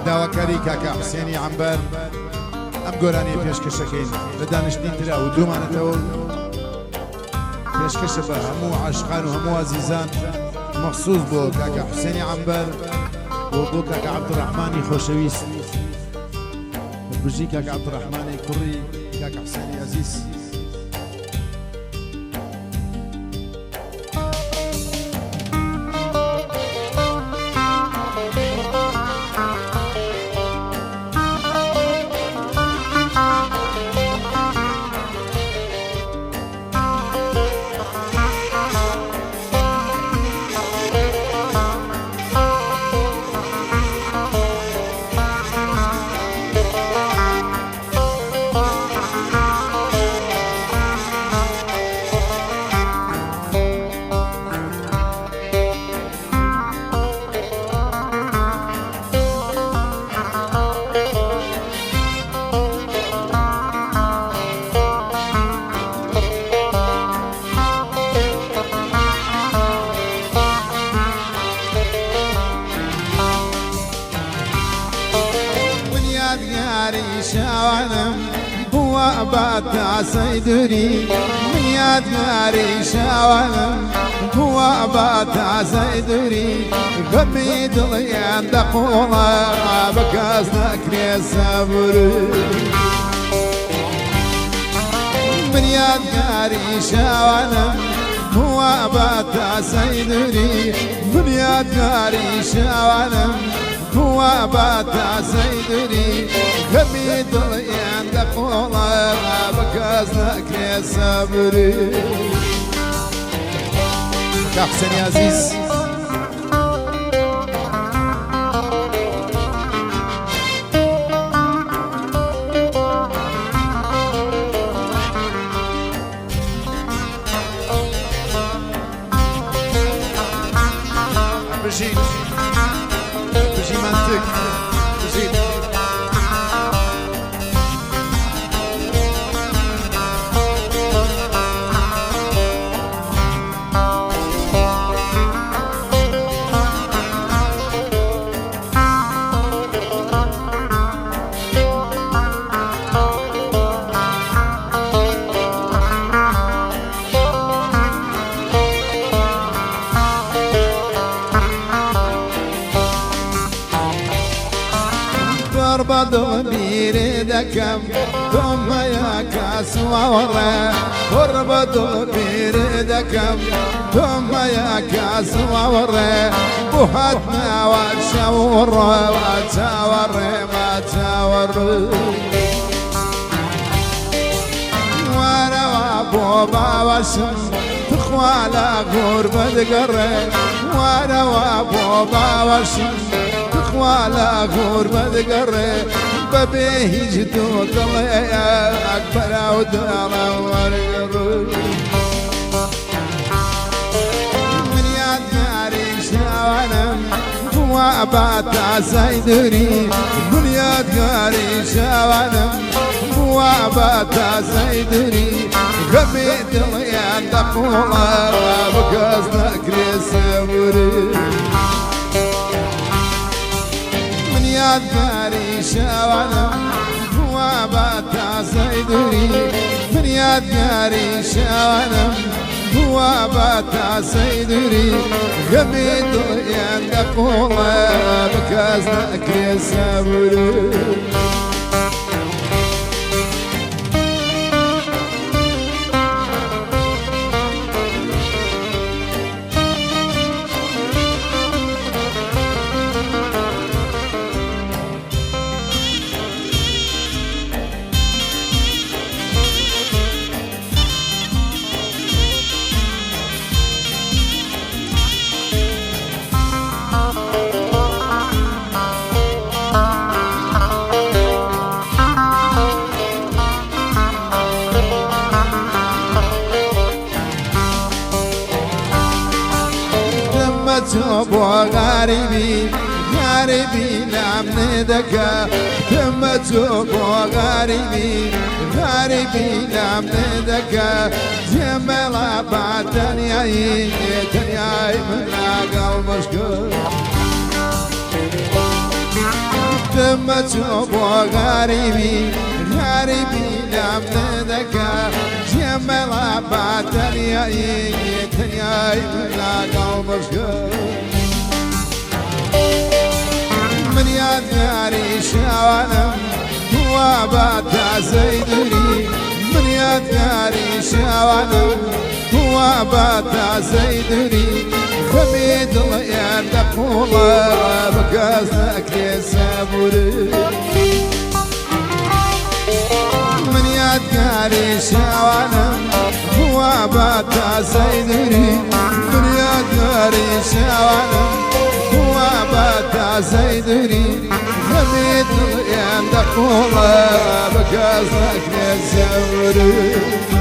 داواکاری کاکا حوسێنی عەمبەر ئەم گۆرانیە پێشکەشەکەین لە دانیشتنی ترا و دوومانەتەوە پێشکەشە بە هەموو عاشقان و هەموو عەزیزان مەخصوص بۆ کاکا حوسێنی عەمبەر و بۆ کاکا عەبدوڕەحمانی خۆشەویست بژی کاکا عەبدوڕەحمانی کوڕی کاکا حوسێنی عەزیز شاوانم هو بات عسيدري من يداري شاوانم هو بات عسيدري قميد ليان دقولا بكاس نكري صبري من يداري شاوانم هو بات عسيدري من يداري شاوانم هو بات عسيدري قميد ليان دقولا بكاس نكري صبري كاك حسين عزيز بجي منطق بجي قربة بيردكم ثم يا كاس وورا قربة بيردكم ثم يا كاس وورا بوهاتنا وتشاور وتشاور ما تشاور وانا وابوبا وشم تخوالا قربة قرة وانا وابوبا وشم ولا غربة قري ببيه جدو طلع أكبر عودانا ورقر من يد ناري شاوانم هو بات عسيدري من يد ناري شاوانم هو بات عسيدري قبيت ليان دقولا بكاس نكري صبري يداري شاوانم هو بات عسيدري من يداري شاوانم هو بات عسيدري قميد يندقولا بكاز نكري صبري بو غريبي غريبي لمن دكا تمتو بو غريبي غريبي لمن دكا جملا بعدني تنياي من قلب مشكور دمت بو غريبي غريبي لم ندكا جمال باتنياي تنياي لا قلبك من يداري شوانم هو باتا زيدني من يداري شوانم هو باتا زيدني خميد الله تقولا بقصدك يسابوري من يداري شوانم هو باتا زيدني من يداري شوانم هو باتا زيدني خميد الله تقولا بقصدك يسابوري